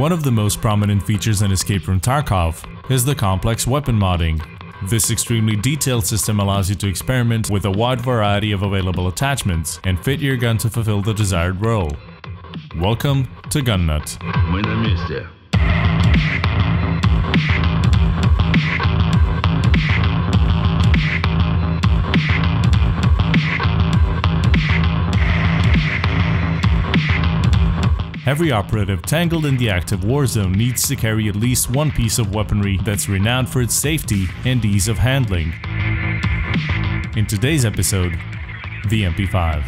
One of the most prominent features in Escape from Tarkov is the complex weapon modding. This extremely detailed system allows you to experiment with a wide variety of available attachments and fit your gun to fulfill the desired role. Welcome to Gun Nut. Мы на месте. Every operative tangled in the active war zone needs to carry at least one piece of weaponry that's renowned for its safety and ease of handling. In today's episode, the MP5.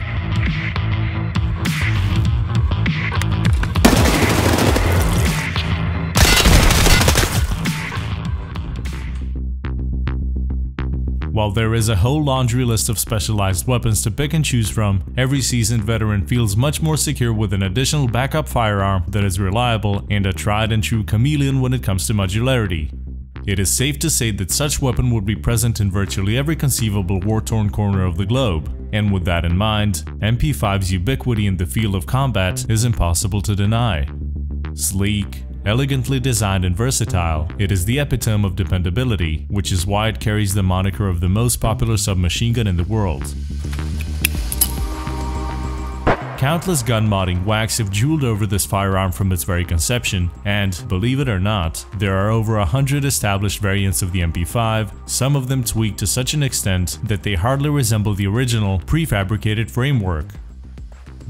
While there is a whole laundry list of specialized weapons to pick and choose from, every seasoned veteran feels much more secure with an additional backup firearm that is reliable and a tried and true chameleon when it comes to modularity. It is safe to say that such weapon would be present in virtually every conceivable war-torn corner of the globe, and with that in mind, MP5's ubiquity in the field of combat is impossible to deny. Sleek, elegantly designed and versatile, it is the epitome of dependability, which is why it carries the moniker of the most popular submachine gun in the world. Countless gun modding whacks have jeweled over this firearm from its very conception, and, believe it or not, there are over 100 established variants of the MP5, some of them tweaked to such an extent that they hardly resemble the original, prefabricated framework.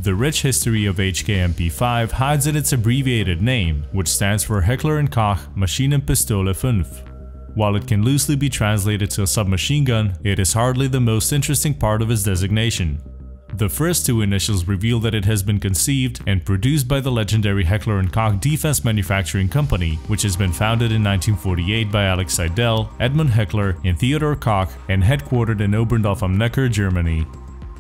The rich history of H&K MP5 hides in its abbreviated name, which stands for Heckler & Koch Maschinenpistole 5. While it can loosely be translated to a submachine gun, it is hardly the most interesting part of its designation. The first two initials reveal that it has been conceived and produced by the legendary Heckler & Koch Defense Manufacturing Company, which has been founded in 1948 by Alex Seidel, Edmund Heckler, and Theodor Koch, and headquartered in Oberndorf am Neckar, Germany.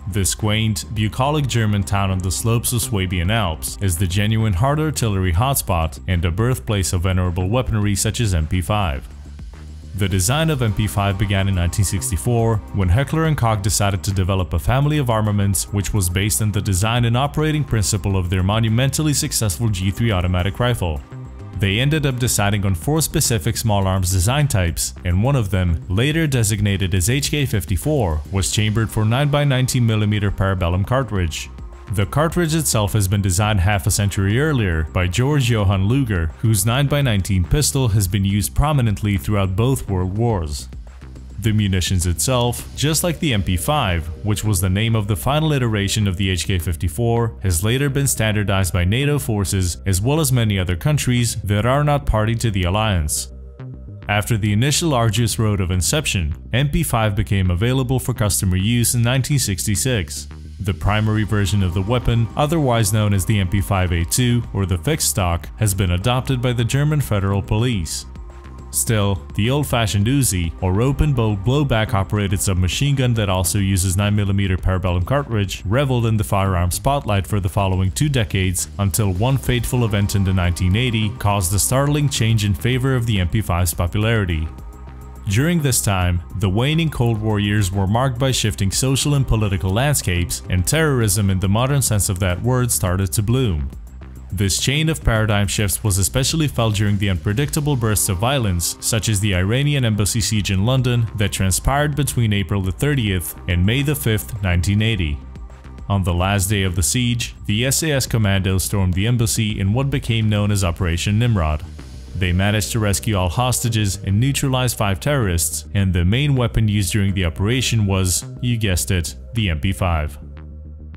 This quaint, bucolic German town on the slopes of Swabian Alps is the genuine hard artillery hotspot and a birthplace of venerable weaponry such as MP5. The design of MP5 began in 1964 when Heckler & Koch decided to develop a family of armaments which was based on the design and operating principle of their monumentally successful G3 automatic rifle. They ended up deciding on 4 specific small arms design types, and one of them, later designated as HK54, was chambered for 9x19mm Parabellum cartridge. The cartridge itself has been designed half a century earlier by Georg Johann Luger, whose 9x19 pistol has been used prominently throughout both world wars. The munitions itself, just like the MP5, which was the name of the final iteration of the HK54, has later been standardized by NATO forces as well as many other countries that are not party to the alliance. After the initial arduous road of inception, MP5 became available for customer use in 1966. The primary version of the weapon, otherwise known as the MP5A2 or the fixed stock, has been adopted by the German Federal Police. Still, the old-fashioned Uzi, or open-bolt blowback-operated submachine gun that also uses 9mm Parabellum cartridge, reveled in the firearm spotlight for the following 2 decades until one fateful event in the 1980 caused a startling change in favor of the MP5's popularity. During this time, the waning Cold War years were marked by shifting social and political landscapes, and terrorism in the modern sense of that word started to bloom. This chain of paradigm shifts was especially felt during the unpredictable bursts of violence, such as the Iranian embassy siege in London that transpired between April the 30th and May the 5th, 1980. On the last day of the siege, the SAS commandos stormed the embassy in what became known as Operation Nimrod. They managed to rescue all hostages and neutralize 5 terrorists, and the main weapon used during the operation was, you guessed it, the MP5.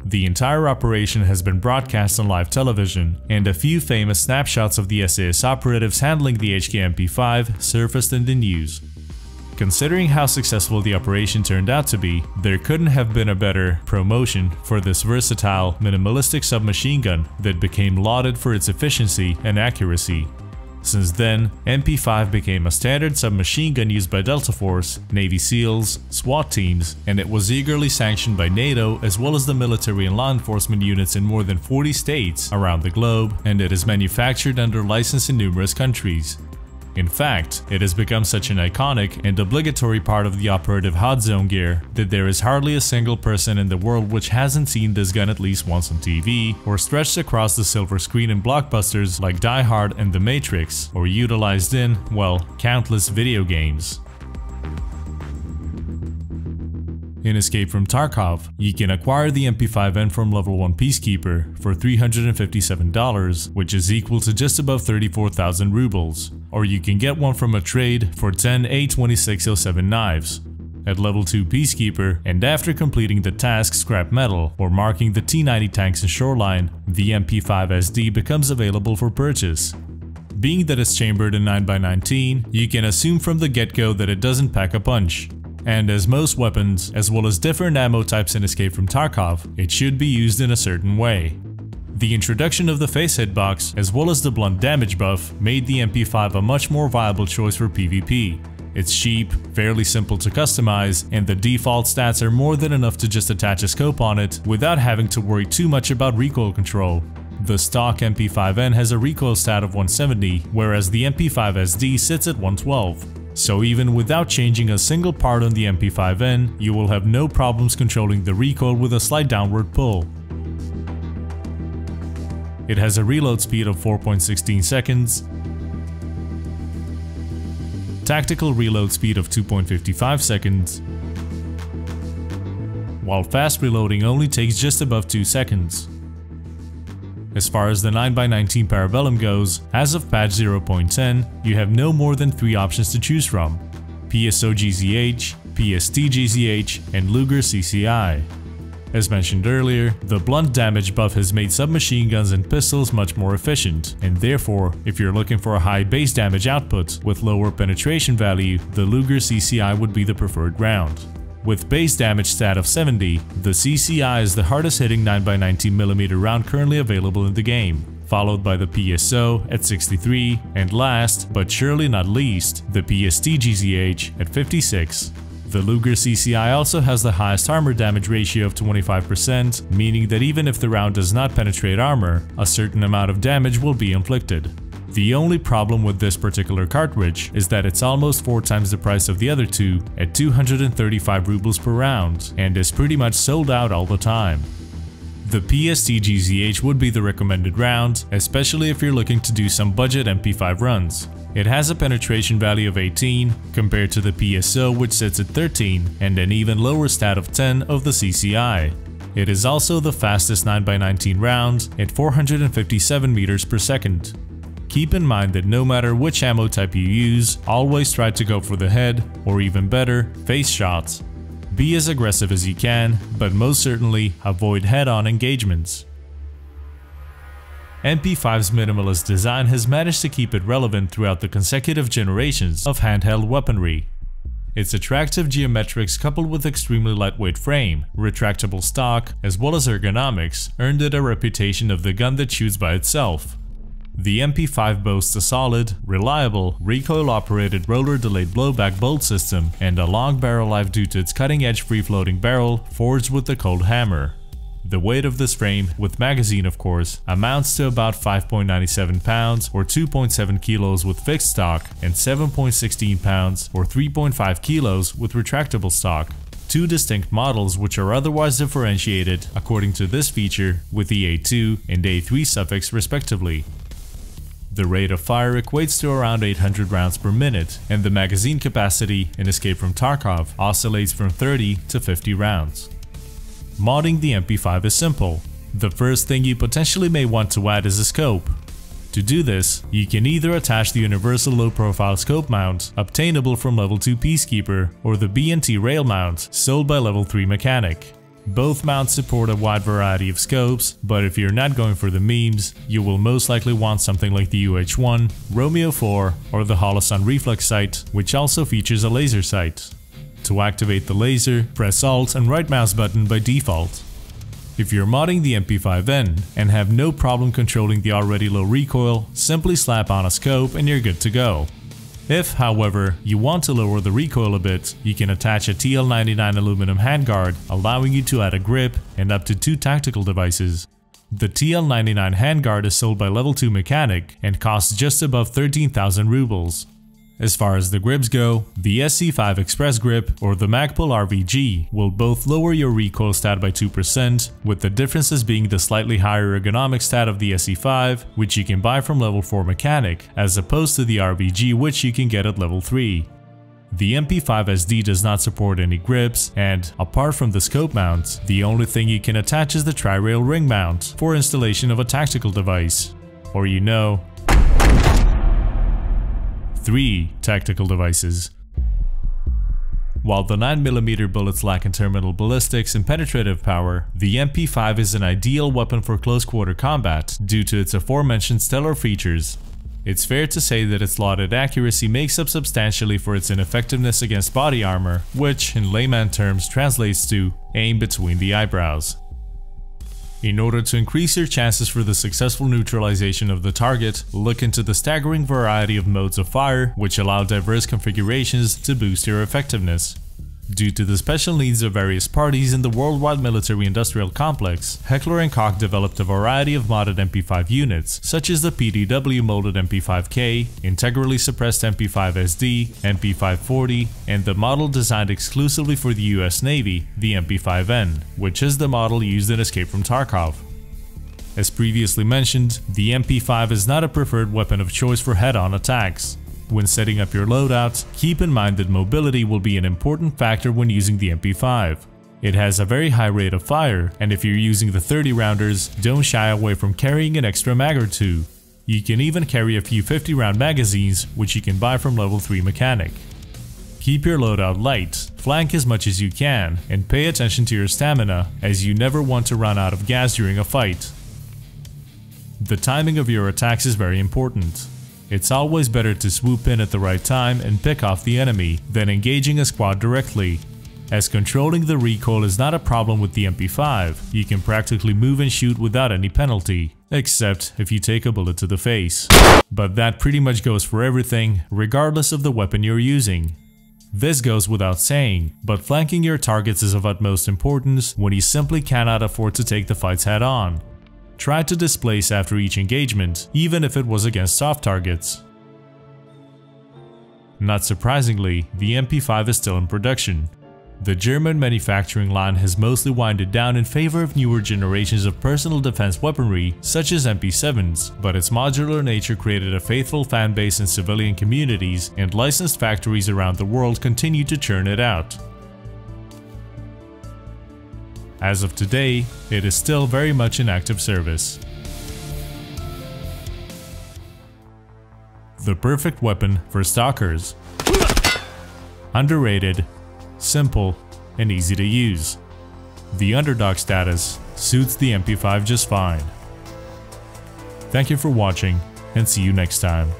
The entire operation has been broadcast on live television, and a few famous snapshots of the SAS operatives handling the H&K MP5 surfaced in the news. Considering how successful the operation turned out to be, there couldn't have been a better promotion for this versatile, minimalistic submachine gun that became lauded for its efficiency and accuracy. Since then, MP5 became a standard submachine gun used by Delta Force, Navy SEALs, SWAT teams, and it was eagerly sanctioned by NATO as well as the military and law enforcement units in more than 40 states around the globe, and it is manufactured under license in numerous countries. In fact, it has become such an iconic and obligatory part of the operative hot zone gear that there is hardly a single person in the world which hasn't seen this gun at least once on TV, or stretched across the silver screen in blockbusters like Die Hard and The Matrix, or utilized in, well, countless video games. In Escape from Tarkov, you can acquire the MP5N from level 1 Peacekeeper for $357, which is equal to just above 34,000 rubles, or you can get one from a trade for 10 A2607 knives. At level 2 Peacekeeper, and after completing the task Scrap Metal or marking the T-90 tanks in Shoreline, the MP5 SD becomes available for purchase. Being that it's chambered in 9x19, you can assume from the get-go that it doesn't pack a punch. And as most weapons, as well as different ammo types in Escape from Tarkov, it should be used in a certain way. The introduction of the face hitbox, as well as the blunt damage buff, made the MP5 a much more viable choice for PvP. It's cheap, fairly simple to customize, and the default stats are more than enough to just attach a scope on it without having to worry too much about recoil control. The stock MP5N has a recoil stat of 170, whereas the MP5 SD sits at 112. So even without changing a single part on the MP5N, you will have no problems controlling the recoil with a slight downward pull. It has a reload speed of 4.16 seconds, tactical reload speed of 2.55 seconds, while fast reloading only takes just above 2 seconds. As far as the 9x19 Parabellum goes, as of patch 0.10, you have no more than 3 options to choose from: PSO GZH, PST GZH, and Luger CCI. As mentioned earlier, the blunt damage buff has made submachine guns and pistols much more efficient, and therefore, if you're looking for a high base damage output with lower penetration value, the Luger CCI would be the preferred round. With base damage stat of 70, the CCI is the hardest hitting 9x19mm round currently available in the game, followed by the PSO at 63, and last, but surely not least, the PST GZH at 56. The Luger CCI also has the highest armor damage ratio of 25%, meaning that even if the round does not penetrate armor, a certain amount of damage will be inflicted. The only problem with this particular cartridge is that it's almost 4 times the price of the other two at 235 rubles per round, and is pretty much sold out all the time. The PST GZH would be the recommended round, especially if you're looking to do some budget MP5 runs. It has a penetration value of 18 compared to the PSO, which sits at 13, and an even lower stat of 10 of the CCI. It is also the fastest 9x19 round at 457 meters per second. Keep in mind that no matter which ammo type you use, always try to go for the head, or even better, face shots. Be as aggressive as you can, but most certainly avoid head-on engagements. MP5's minimalist design has managed to keep it relevant throughout the consecutive generations of handheld weaponry. Its attractive geometrics coupled with extremely lightweight frame, retractable stock, as well as ergonomics earned it a reputation of the gun that shoots by itself. The MP5 boasts a solid, reliable, recoil-operated roller-delayed blowback bolt system and a long barrel life due to its cutting-edge free-floating barrel forged with the cold hammer. The weight of this frame, with magazine of course, amounts to about 5.97 pounds or 2.7 kilos with fixed stock and 7.16 pounds or 3.5 kilos with retractable stock. Two distinct models which are otherwise differentiated according to this feature with the A2 and A3 suffix respectively. The rate of fire equates to around 800 rounds per minute, and the magazine capacity in Escape from Tarkov oscillates from 30 to 50 rounds. Modding the MP5 is simple. The first thing you potentially may want to add is a scope. To do this, you can either attach the universal low-profile scope mount obtainable from level 2 Peacekeeper or the B&T rail mount sold by level 3 Mechanic. Both mounts support a wide variety of scopes, but if you're not going for the memes, you will most likely want something like the UH1, Romeo 4, or the Holosun Reflex sight, which also features a laser sight. To activate the laser, press Alt and right mouse button by default. If you're modding the MP5N and have no problem controlling the already low recoil, simply slap on a scope and you're good to go. If, however, you want to lower the recoil a bit, you can attach a TL99 Aluminum Handguard, allowing you to add a grip and up to 2 tactical devices. The TL99 Handguard is sold by level 2 Mechanic and costs just above 13,000 rubles. As far as the grips go, the SC5 Express Grip or the Magpul RVG will both lower your recoil stat by 2%, with the differences being the slightly higher ergonomic stat of the SC5, which you can buy from level 4 mechanic, as opposed to the RVG, which you can get at level 3. The MP5 SD does not support any grips, and apart from the scope mount, the only thing you can attach is the tri-rail ring mount for installation of a tactical device. Or 3 tactical devices. While the 9mm bullets lack in terminal ballistics and penetrative power, the MP5 is an ideal weapon for close-quarter combat due to its aforementioned stellar features. It's fair to say that its lauded accuracy makes up substantially for its ineffectiveness against body armor, which, in layman terms, translates to aim between the eyebrows. In order to increase your chances for the successful neutralization of the target, look into the staggering variety of modes of fire, which allow diverse configurations to boost your effectiveness. Due to the special needs of various parties in the worldwide military-industrial complex, Heckler & Koch developed a variety of modded MP5 units, such as the PDW molded MP5K, integrally suppressed MP5SD, MP540, and the model designed exclusively for the US Navy, the MP5N, which is the model used in Escape from Tarkov. As previously mentioned, the MP5 is not a preferred weapon of choice for head-on attacks. When setting up your loadout, keep in mind that mobility will be an important factor when using the MP5. It has a very high rate of fire, and if you're using the 30-rounders, don't shy away from carrying an extra mag or two. You can even carry a few 50-round magazines, which you can buy from level 3 mechanic. Keep your loadout light, flank as much as you can, and pay attention to your stamina, as you never want to run out of gas during a fight. The timing of your attacks is very important. It's always better to swoop in at the right time and pick off the enemy than engaging a squad directly. As controlling the recoil is not a problem with the MP5, you can practically move and shoot without any penalty, except if you take a bullet to the face. But that pretty much goes for everything, regardless of the weapon you're using. This goes without saying, but flanking your targets is of utmost importance when you simply cannot afford to take the fights head on. Try to displace after each engagement, even if it was against soft targets. Not surprisingly, the MP5 is still in production. The German manufacturing line has mostly winded down in favor of newer generations of personal defense weaponry such as MP7s, but its modular nature created a faithful fan base in civilian communities, and licensed factories around the world continue to churn it out. As of today, it is still very much in active service. The perfect weapon for stalkers. Underrated, simple, and easy to use. The underdog status suits the MP5 just fine. Thank you for watching, and see you next time.